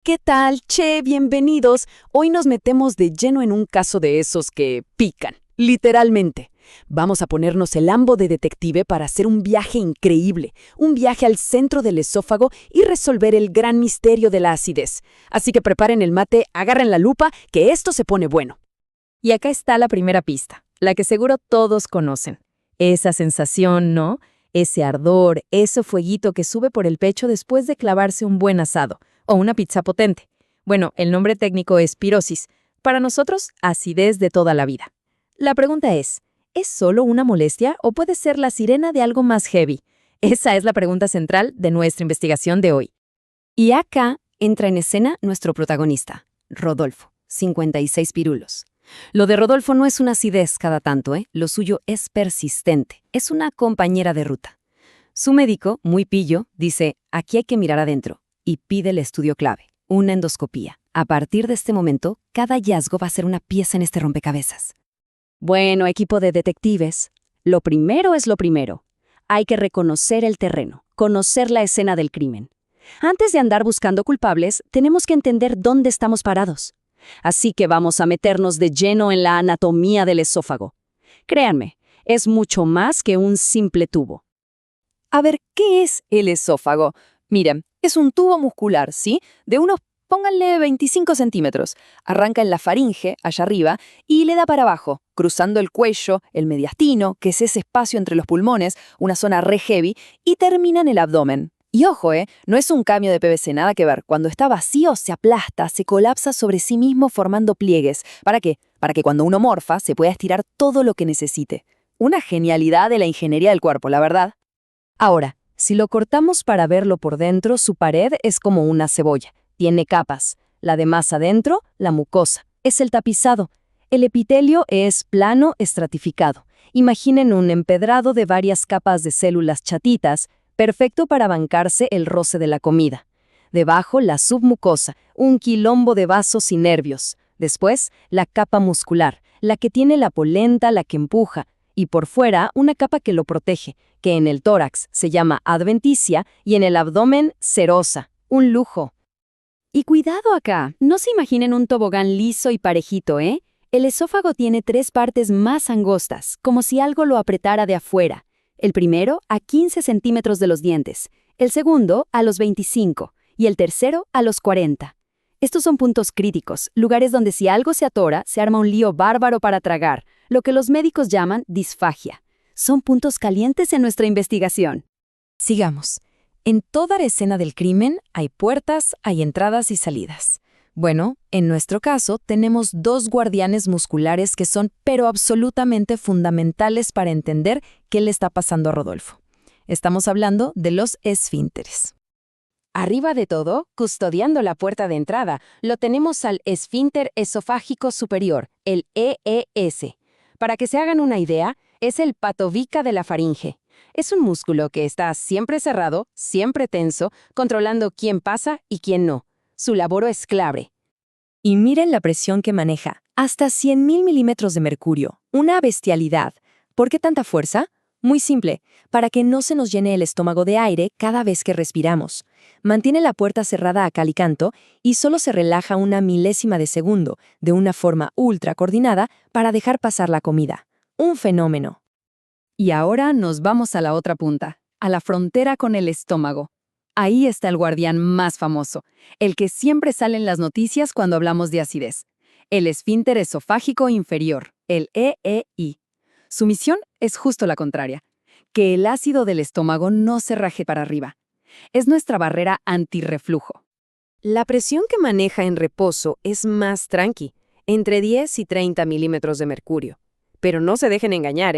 ¿Qué tal? Che, bienvenidos. Hoy nos metemos de lleno en un caso de esos que pican, literalmente. Vamos a ponernos el ambo de detective para hacer un viaje increíble, un viaje al centro del esófago y resolver el gran misterio de la acidez. Así que preparen el mate, agarren la lupa, que esto se pone bueno. Y acá está la primera pista, la que seguro todos conocen. Esa sensación, ¿no? Ese ardor, ese fueguito que sube por el pecho después de clavarse un buen asado o una pizza potente. Bueno, el nombre técnico es pirosis. Para nosotros, acidez de toda la vida. La pregunta ¿es solo una molestia o puede ser la sirena de algo más heavy? Esa es la pregunta central de nuestra investigación de hoy. Y acá entra en escena nuestro protagonista, Rodolfo, 56 pirulos. Lo de Rodolfo no es una acidez cada tanto, Lo suyo es persistente, es una compañera de ruta. Su médico, muy pillo, dice, aquí hay que mirar adentro, y pide el estudio clave, una endoscopía. A partir de este momento, cada hallazgo va a ser una pieza en este rompecabezas. Bueno, equipo de detectives, lo primero es lo primero. Hay que reconocer el terreno, conocer la escena del crimen. Antes de andar buscando culpables, tenemos que entender dónde estamos parados. Así que vamos a meternos de lleno en la anatomía del esófago. Créanme, es mucho más que un simple tubo. A ver, ¿qué es el esófago? Miren, es un tubo muscular, ¿sí? De unos, pónganle 25 centímetros. Arranca en la faringe, allá arriba, y le da para abajo, cruzando el cuello, el mediastino, que es ese espacio entre los pulmones, una zona re heavy, y termina en el abdomen. Y ojo, no es un cambio de PVC, nada que ver. Cuando está vacío, se aplasta, se colapsa sobre sí mismo formando pliegues. ¿Para qué? Para que cuando uno morfa, se pueda estirar todo lo que necesite. Una genialidad de la ingeniería del cuerpo, la verdad. Ahora, si lo cortamos para verlo por dentro, su pared es como una cebolla. Tiene capas. La de más adentro, la mucosa. Es el tapizado. El epitelio es plano estratificado. Imaginen un empedrado de varias capas de células chatitas, perfecto para bancarse el roce de la comida. Debajo, la submucosa, un quilombo de vasos y nervios. Después, la capa muscular, la que tiene la polenta, la que empuja. Y por fuera, una capa que lo protege, que en el tórax se llama adventicia y en el abdomen serosa. Un lujo. Y cuidado acá, no se imaginen un tobogán liso y parejito, El esófago tiene 3 partes más angostas, como si algo lo apretara de afuera. El primero a 15 centímetros de los dientes, el segundo a los 25 y el tercero a los 40. Estos son puntos críticos, lugares donde si algo se atora, se arma un lío bárbaro para tragar, lo que los médicos llaman disfagia. Son puntos calientes en nuestra investigación. Sigamos. En toda la escena del crimen hay puertas, hay entradas y salidas. Bueno, en nuestro caso tenemos 2 guardianes musculares que son pero absolutamente fundamentales para entender qué le está pasando a Rodolfo. Estamos hablando de los esfínteres. Arriba de todo, custodiando la puerta de entrada, lo tenemos al esfínter esofágico superior, el EES. Para que se hagan una idea, es el patobica de la faringe. Es un músculo que está siempre cerrado, siempre tenso, controlando quién pasa y quién no. Su labor es clave. Y miren la presión que maneja, hasta 100.000 milímetros de mercurio. Una bestialidad. ¿Por qué tanta fuerza? Muy simple, para que no se nos llene el estómago de aire cada vez que respiramos. Mantiene la puerta cerrada a cal y canto y solo se relaja una milésima de segundo, de una forma ultra coordinada, para dejar pasar la comida. Un fenómeno. Y ahora nos vamos a la otra punta, a la frontera con el estómago. Ahí está el guardián más famoso, el que siempre sale en las noticias cuando hablamos de acidez. El esfínter esofágico inferior, el EEI. Su misión es justo la contraria, que el ácido del estómago no se raje para arriba. Es nuestra barrera antirreflujo. La presión que maneja en reposo es más tranqui, entre 10 y 30 milímetros de mercurio. Pero no se dejen engañar,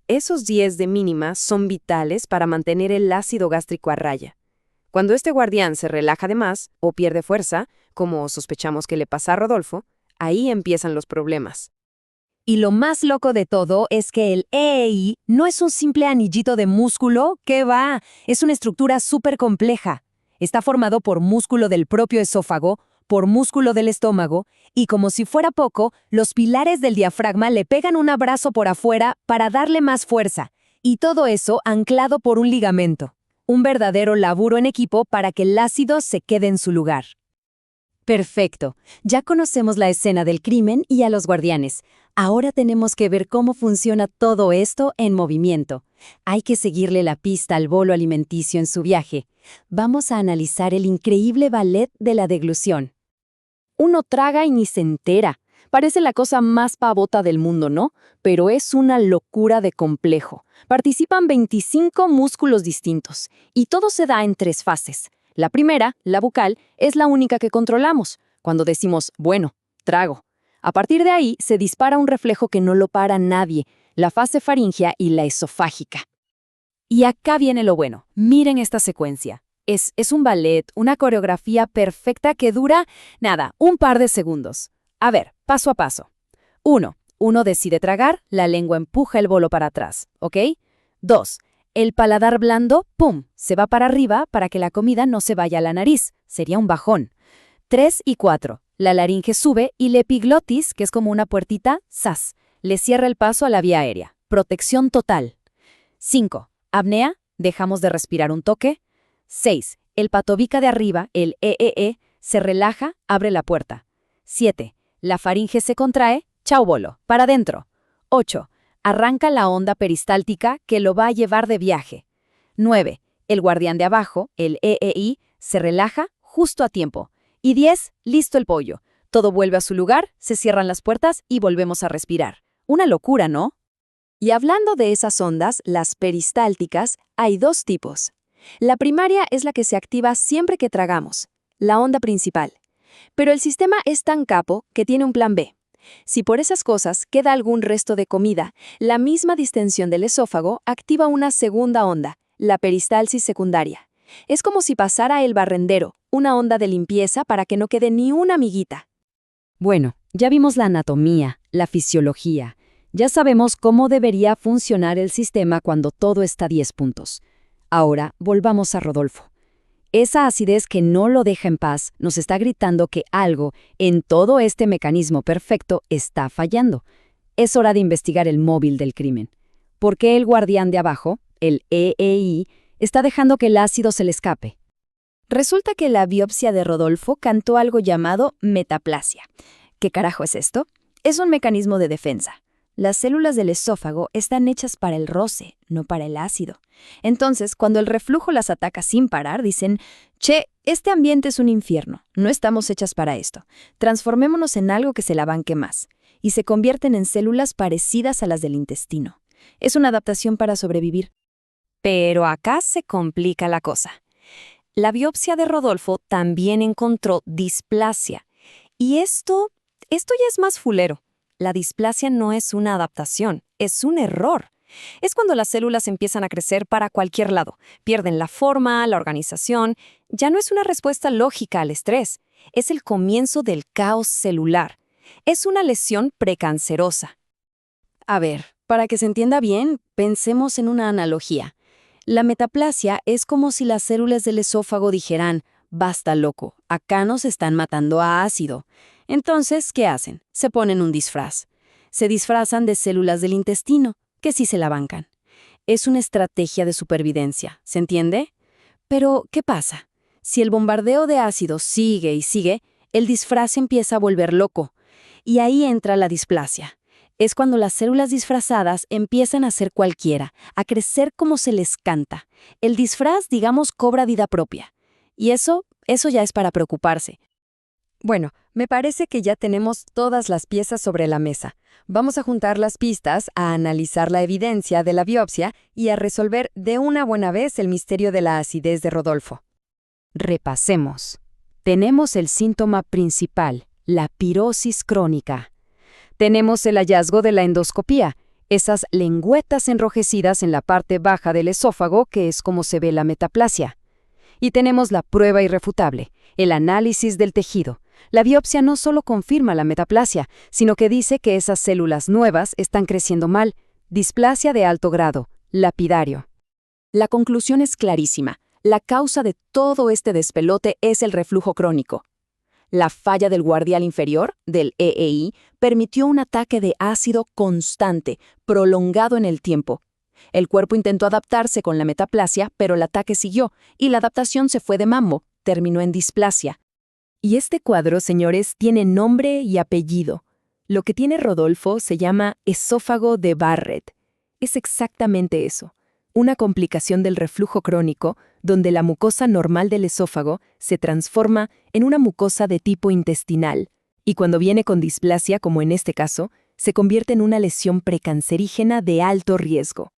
Esos 10 de mínima son vitales para mantener el ácido gástrico a raya. Cuando este guardián se relaja de más o pierde fuerza, como sospechamos que le pasa a Rodolfo, ahí empiezan los problemas. Y lo más loco de todo es que el EEI no es un simple anillito de músculo, ¿qué va? Es una estructura súper compleja. Está formado por músculo del propio esófago, por músculo del estómago, y como si fuera poco, los pilares del diafragma le pegan un abrazo por afuera para darle más fuerza, y todo eso anclado por un ligamento. Un verdadero laburo en equipo para que el ácido se quede en su lugar. Perfecto. Ya conocemos la escena del crimen y a los guardianes. Ahora tenemos que ver cómo funciona todo esto en movimiento. Hay que seguirle la pista al bolo alimenticio en su viaje. Vamos a analizar el increíble ballet de la deglución. Uno traga y ni se entera. Parece la cosa más pavota del mundo, ¿no? Pero es una locura de complejo. Participan 25 músculos distintos y todo se da en 3 fases. La primera, la bucal, es la única que controlamos, cuando decimos, bueno, trago. A partir de ahí se dispara un reflejo que no lo para nadie, la fase faríngea y la esofágica. Y acá viene lo bueno. Miren esta secuencia. Es un ballet, una coreografía perfecta que dura, un par de segundos. A ver, paso a paso. 1. Uno decide tragar, la lengua empuja el bolo para atrás, ¿ok? 2. El paladar blando, ¡pum!, se va para arriba para que la comida no se vaya a la nariz. Sería un bajón. 3 y 4. La laringe sube y la epiglotis, que es como una puertita, ¡zas!, le cierra el paso a la vía aérea. Protección total. 5. Apnea, dejamos de respirar un toque. 6. El patobica de arriba, el EEE, se relaja, abre la puerta. 7. La faringe se contrae, chao bolo, para adentro. 8. Arranca la onda peristáltica que lo va a llevar de viaje. 9. El guardián de abajo, el EEI, se relaja justo a tiempo. Y 10. Listo el pollo. Todo vuelve a su lugar, se cierran las puertas y volvemos a respirar. Una locura, ¿no? Y hablando de esas ondas, las peristálticas, hay 2 tipos. La primaria es la que se activa siempre que tragamos, la onda principal. Pero el sistema es tan capo que tiene un plan B. Si por esas cosas queda algún resto de comida, la misma distensión del esófago activa una segunda onda, la peristalsis secundaria. Es como si pasara el barrendero, una onda de limpieza para que no quede ni una miguita. Bueno, ya vimos la anatomía, la fisiología. Ya sabemos cómo debería funcionar el sistema cuando todo está a 10 puntos. Ahora, volvamos a Rodolfo. Esa acidez que no lo deja en paz nos está gritando que algo en todo este mecanismo perfecto está fallando. Es hora de investigar el móvil del crimen. ¿Por qué el guardián de abajo, el EEI, está dejando que el ácido se le escape? Resulta que la biopsia de Rodolfo cantó algo llamado metaplasia. ¿Qué carajo es esto? Es un mecanismo de defensa. Las células del esófago están hechas para el roce, no para el ácido. Entonces, cuando el reflujo las ataca sin parar, dicen, che, este ambiente es un infierno, no estamos hechas para esto. Transformémonos en algo que se la banque más. Y se convierten en células parecidas a las del intestino. Es una adaptación para sobrevivir. Pero acá se complica la cosa. La biopsia de Rodolfo también encontró displasia. Y esto ya es más fulero. La displasia no es una adaptación, es un error. Es cuando las células empiezan a crecer para cualquier lado, pierden la forma, la organización. Ya no es una respuesta lógica al estrés, es el comienzo del caos celular. Es una lesión precancerosa. A ver, para que se entienda bien, pensemos en una analogía. La metaplasia es como si las células del esófago dijeran, basta loco, acá nos están matando a ácido. Entonces, ¿qué hacen? Se ponen un disfraz. Se disfrazan de células del intestino, que sí se la bancan. Es una estrategia de supervivencia, ¿se entiende? Pero, ¿qué pasa? Si el bombardeo de ácido sigue y sigue, el disfraz empieza a volver loco. Y ahí entra la displasia. Es cuando las células disfrazadas empiezan a ser cualquiera, a crecer como se les canta. El disfraz, digamos, cobra vida propia. Y eso ya es para preocuparse. Bueno, me parece que ya tenemos todas las piezas sobre la mesa. Vamos a juntar las pistas, a analizar la evidencia de la biopsia y a resolver de una buena vez el misterio de la acidez de Rodolfo. Repasemos. Tenemos el síntoma principal, la pirosis crónica. Tenemos el hallazgo de la endoscopía, esas lengüetas enrojecidas en la parte baja del esófago, que es como se ve la metaplasia. Y tenemos la prueba irrefutable, el análisis del tejido. La biopsia no solo confirma la metaplasia, sino que dice que esas células nuevas están creciendo mal. Displasia de alto grado, lapidario. La conclusión es clarísima. La causa de todo este despelote es el reflujo crónico. La falla del guardián inferior, del EEI, permitió un ataque de ácido constante, prolongado en el tiempo. El cuerpo intentó adaptarse con la metaplasia, pero el ataque siguió, y la adaptación se fue de mambo, terminó en displasia. Y este cuadro, señores, tiene nombre y apellido. Lo que tiene Rodolfo se llama esófago de Barrett. Es exactamente eso, una complicación del reflujo crónico donde la mucosa normal del esófago se transforma en una mucosa de tipo intestinal, y cuando viene con displasia, como en este caso, se convierte en una lesión precancerígena de alto riesgo.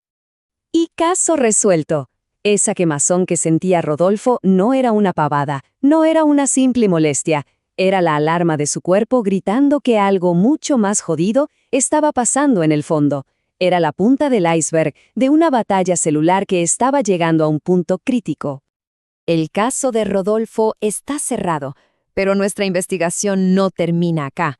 Y caso resuelto. Esa quemazón que sentía Rodolfo no era una pavada, no era una simple molestia, era la alarma de su cuerpo gritando que algo mucho más jodido estaba pasando en el fondo. Era la punta del iceberg de una batalla celular que estaba llegando a un punto crítico. El caso de Rodolfo está cerrado, pero nuestra investigación no termina acá,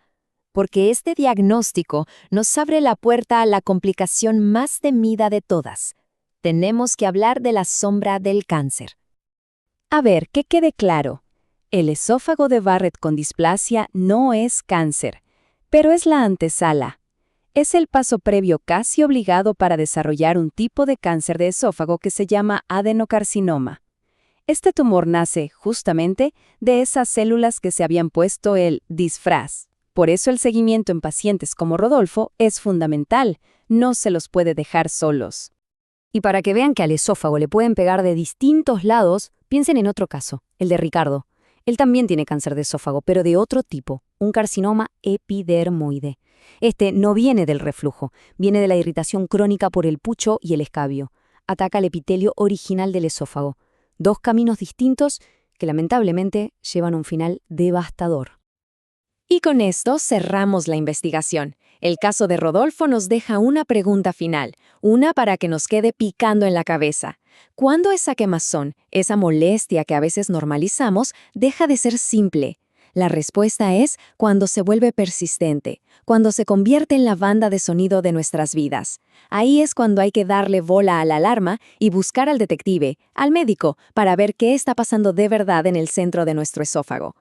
porque este diagnóstico nos abre la puerta a la complicación más temida de todas. Tenemos que hablar de la sombra del cáncer. A ver, que quede claro. El esófago de Barrett con displasia no es cáncer, pero es la antesala. Es el paso previo casi obligado para desarrollar un tipo de cáncer de esófago que se llama adenocarcinoma. Este tumor nace, justamente, de esas células que se habían puesto el disfraz. Por eso el seguimiento en pacientes como Rodolfo es fundamental, no se los puede dejar solos. Y para que vean que al esófago le pueden pegar de distintos lados, piensen en otro caso, el de Ricardo. Él también tiene cáncer de esófago, pero de otro tipo, un carcinoma epidermoide. Este no viene del reflujo, viene de la irritación crónica por el pucho y el escabio. Ataca el epitelio original del esófago. Dos caminos distintos que lamentablemente llevan a un final devastador. Y con esto cerramos la investigación. El caso de Rodolfo nos deja una pregunta final, una para que nos quede picando en la cabeza. ¿Cuándo esa quemazón, esa molestia que a veces normalizamos, deja de ser simple? La respuesta es cuando se vuelve persistente, cuando se convierte en la banda de sonido de nuestras vidas. Ahí es cuando hay que darle bola a la alarma y buscar al detective, al médico, para ver qué está pasando de verdad en el centro de nuestro esófago.